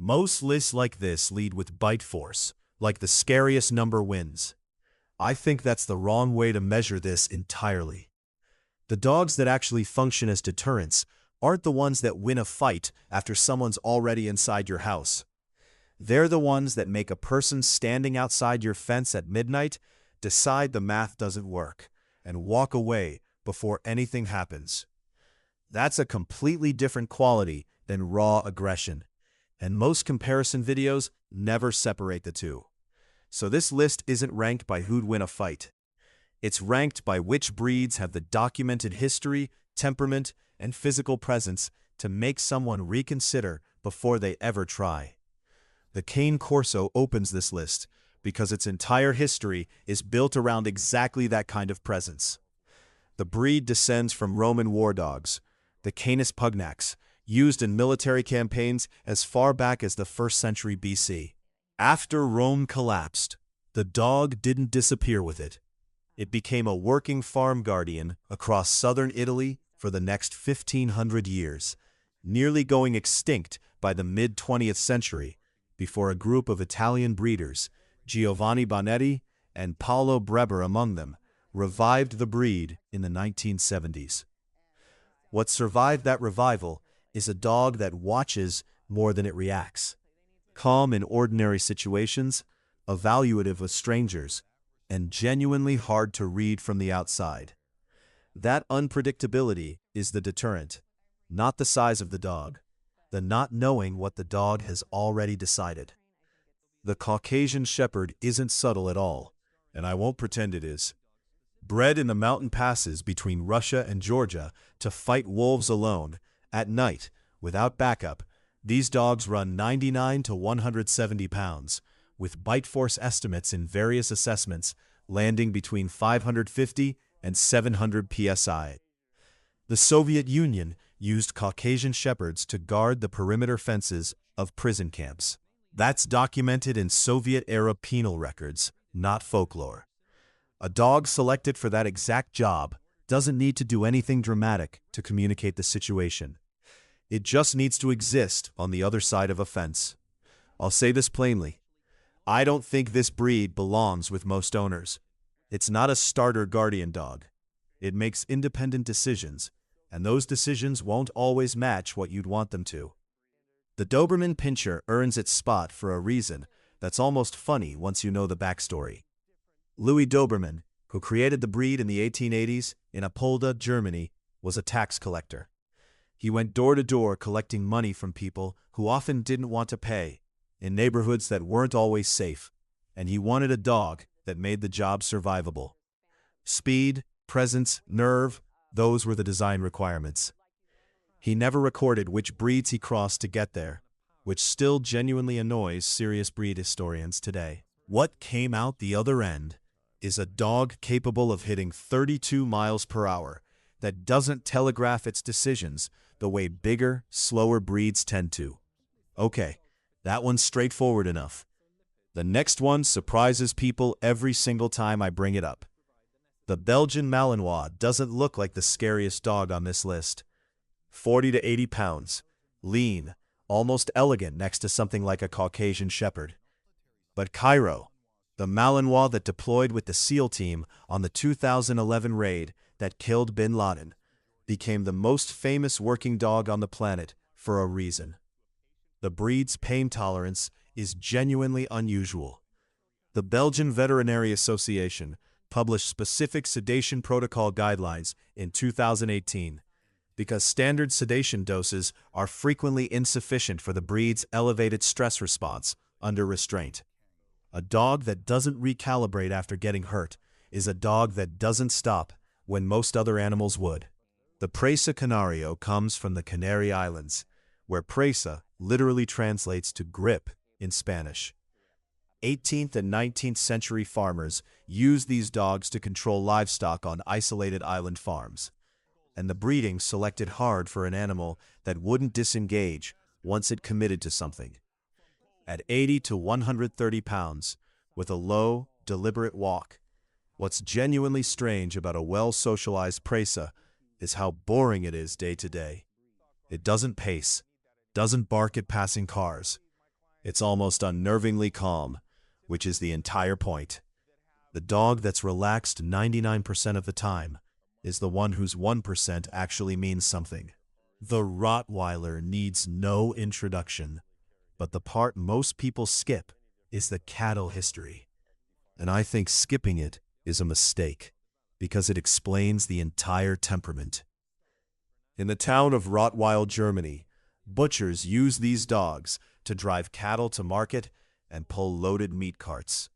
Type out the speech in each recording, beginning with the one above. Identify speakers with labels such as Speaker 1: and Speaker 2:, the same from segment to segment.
Speaker 1: Most lists like this lead with bite force, like the scariest number wins. I think that's the wrong way to measure this entirely. The dogs that actually function as deterrents aren't the ones that win a fight after someone's already inside your house. They're the ones that make a person standing outside your fence at midnight decide the math doesn't work and walk away before anything happens. That's a completely different quality than raw aggression, and most comparison videos never separate the two. So this list isn't ranked by who'd win a fight. It's ranked by which breeds have the documented history, temperament, and physical presence to make someone reconsider before they ever try. The Cane Corso opens this list because its entire history is built around exactly that kind of presence. The breed descends from Roman war dogs, the Canis pugnax, used in military campaigns as far back as the 1st century BC. After Rome collapsed, the dog didn't disappear with it. It became a working farm guardian across southern Italy for the next 1,500 years, nearly going extinct by the mid-20th century, before a group of Italian breeders, Giovanni Bonetti and Paolo Breber among them, revived the breed in the 1970s. What survived that revival is a dog that watches more than it reacts. Calm in ordinary situations, evaluative with strangers, and genuinely hard to read from the outside. That unpredictability is the deterrent, not the size of the dog, the not knowing what the dog has already decided. The Caucasian Shepherd isn't subtle at all, and I won't pretend it is. Bred in the mountain passes between Russia and Georgia to fight wolves alone, at night, without backup, these dogs run 99 to 170 pounds, with bite force estimates in various assessments landing between 550 and 700 psi. The Soviet Union used Caucasian Shepherds to guard the perimeter fences of prison camps. That's documented in Soviet-era penal records, not folklore. A dog selected for that exact job doesn't need to do anything dramatic to communicate the situation. It just needs to exist on the other side of a fence. I'll say this plainly. I don't think this breed belongs with most owners. It's not a starter guardian dog. It makes independent decisions, and those decisions won't always match what you'd want them to. The Doberman Pinscher earns its spot for a reason that's almost funny once you know the backstory. Louis Doberman, who created the breed in the 1880s in Apolda, Germany, was a tax collector. He went door to door collecting money from people who often didn't want to pay, in neighborhoods that weren't always safe, and he wanted a dog that made the job survivable. Speed, presence, nerve, those were the design requirements. He never recorded which breeds he crossed to get there, which still genuinely annoys serious breed historians today. What came out the other end is a dog capable of hitting 32 miles per hour that doesn't telegraph its decisions the way bigger, slower breeds tend to. Okay, that one's straightforward enough. The next one surprises people every single time I bring it up. The Belgian Malinois doesn't look like the scariest dog on this list. 40 to 80 pounds, lean, almost elegant next to something like a Caucasian Shepherd. But Cairo, the Malinois that deployed with the SEAL team on the 2011 raid that killed bin Laden, became the most famous working dog on the planet for a reason. The breed's pain tolerance is genuinely unusual. The Belgian Veterinary Association published specific sedation protocol guidelines in 2018 because standard sedation doses are frequently insufficient for the breed's elevated stress response under restraint. A dog that doesn't recalibrate after getting hurt is a dog that doesn't stop when most other animals would. The Presa Canario comes from the Canary Islands, where presa literally translates to grip in Spanish. 18th and 19th century farmers used these dogs to control livestock on isolated island farms, and the breeding selected hard for an animal that wouldn't disengage once it committed to something. At 80 to 130 pounds, with a low, deliberate walk, what's genuinely strange about a well-socialized presa is how boring it is day to day. It doesn't pace, doesn't bark at passing cars. It's almost unnervingly calm, which is the entire point. The dog that's relaxed 99% of the time is the one whose 1% actually means something. The Rottweiler needs no introduction, but the part most people skip is the cattle history. And I think skipping it is a mistake, because it explains the entire temperament. In the town of Rottweil, Germany, butchers use these dogs to drive cattle to market and pull loaded meat carts.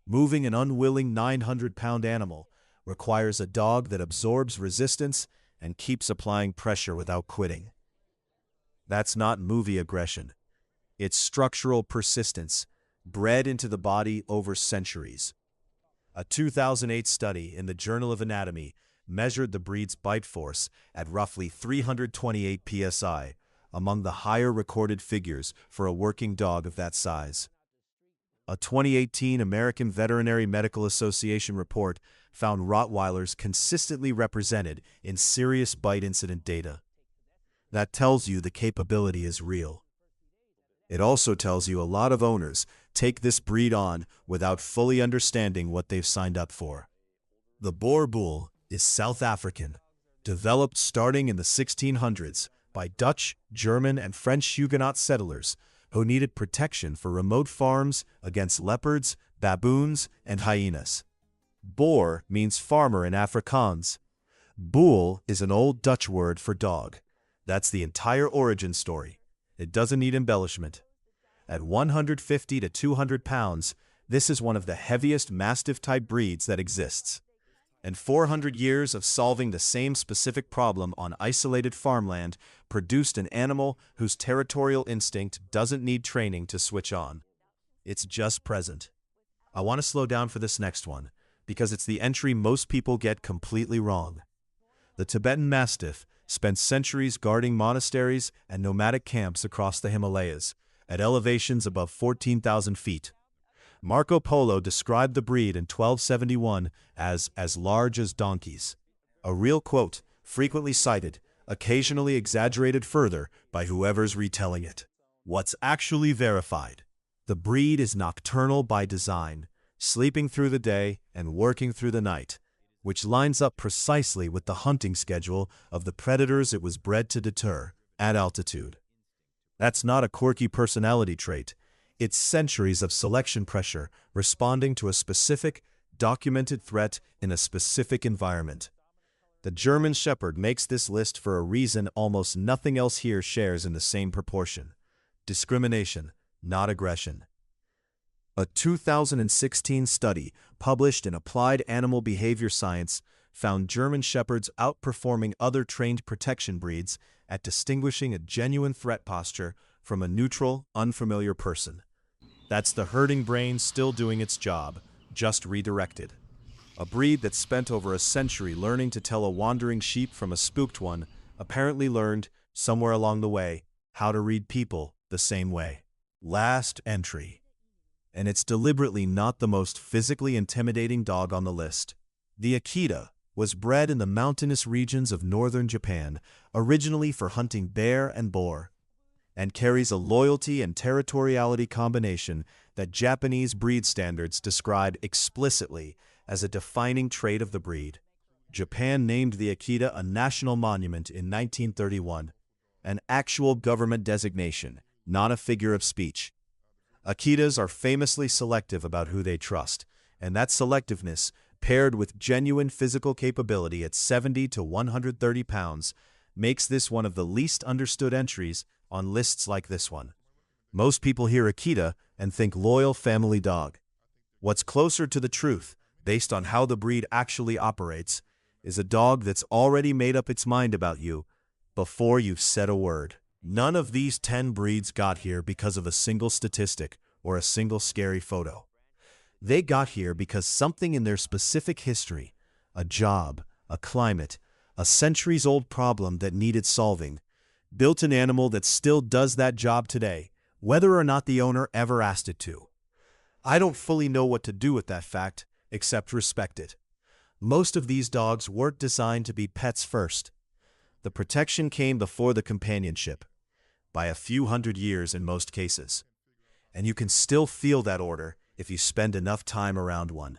Speaker 1: Moving an unwilling 900-pound animal requires a dog that absorbs resistance and keeps applying pressure without quitting. That's not movie aggression. It's structural persistence, bred into the body over centuries. A 2008 study in the Journal of Anatomy measured the breed's bite force at roughly 328 psi, among the higher recorded figures for a working dog of that size. A 2018 American Veterinary Medical Association report found Rottweilers consistently represented in serious bite incident data. That tells you the capability is real. It also tells you a lot of owners take this breed on without fully understanding what they've signed up for. The Boer Bull is South African, developed starting in the 1600s by Dutch, German, and French Huguenot settlers who needed protection for remote farms against leopards, baboons, and hyenas. Boer means farmer in Afrikaans. Boel is an old Dutch word for dog. That's the entire origin story. It doesn't need embellishment. At 150 to 200 pounds, this is one of the heaviest Mastiff-type breeds that exists. And 400 years of solving the same specific problem on isolated farmland produced an animal whose territorial instinct doesn't need training to switch on. It's just present. I want to slow down for this next one, because it's the entry most people get completely wrong. The Tibetan Mastiff spent centuries guarding monasteries and nomadic camps across the Himalayas, at elevations above 14,000 feet. Marco Polo described the breed in 1271 as large as donkeys. A real quote, frequently cited, occasionally exaggerated further by whoever's retelling it. What's actually verified? The breed is nocturnal by design, sleeping through the day and working through the night, which lines up precisely with the hunting schedule of the predators it was bred to deter at altitude. That's not a quirky personality trait. It's centuries of selection pressure responding to a specific, documented threat in a specific environment. The German Shepherd makes this list for a reason almost nothing else here shares in the same proportion. Discrimination, not aggression. A 2016 study published in Applied Animal Behavior Science found German Shepherds outperforming other trained protection breeds at distinguishing a genuine threat posture from a neutral, unfamiliar person. That's the herding brain still doing its job, just redirected. A breed that spent over a century learning to tell a wandering sheep from a spooked one apparently learned, somewhere along the way, how to read people the same way. Last entry. And it's deliberately not the most physically intimidating dog on the list. The Akita was bred in the mountainous regions of northern Japan, originally for hunting bear and boar, and carries a loyalty and territoriality combination that Japanese breed standards describe explicitly as a defining trait of the breed. Japan named the Akita a national monument in 1931, an actual government designation, not a figure of speech. Akitas are famously selective about who they trust, and that selectiveness, paired with genuine physical capability at 70 to 130 pounds, makes this one of the least understood entries on lists like this one. Most people hear Akita and think loyal family dog. What's closer to the truth, based on how the breed actually operates, is a dog that's already made up its mind about you before you've said a word. None of these 10 breeds got here because of a single statistic or a single scary photo. They got here because something in their specific history, a job, a climate, a centuries-old problem that needed solving, built an animal that still does that job today, whether or not the owner ever asked it to. I don't fully know what to do with that fact, except respect it. Most of these dogs weren't designed to be pets first. The protection came before the companionship, by a few hundred years in most cases. and you can still feel that order if you spend enough time around one.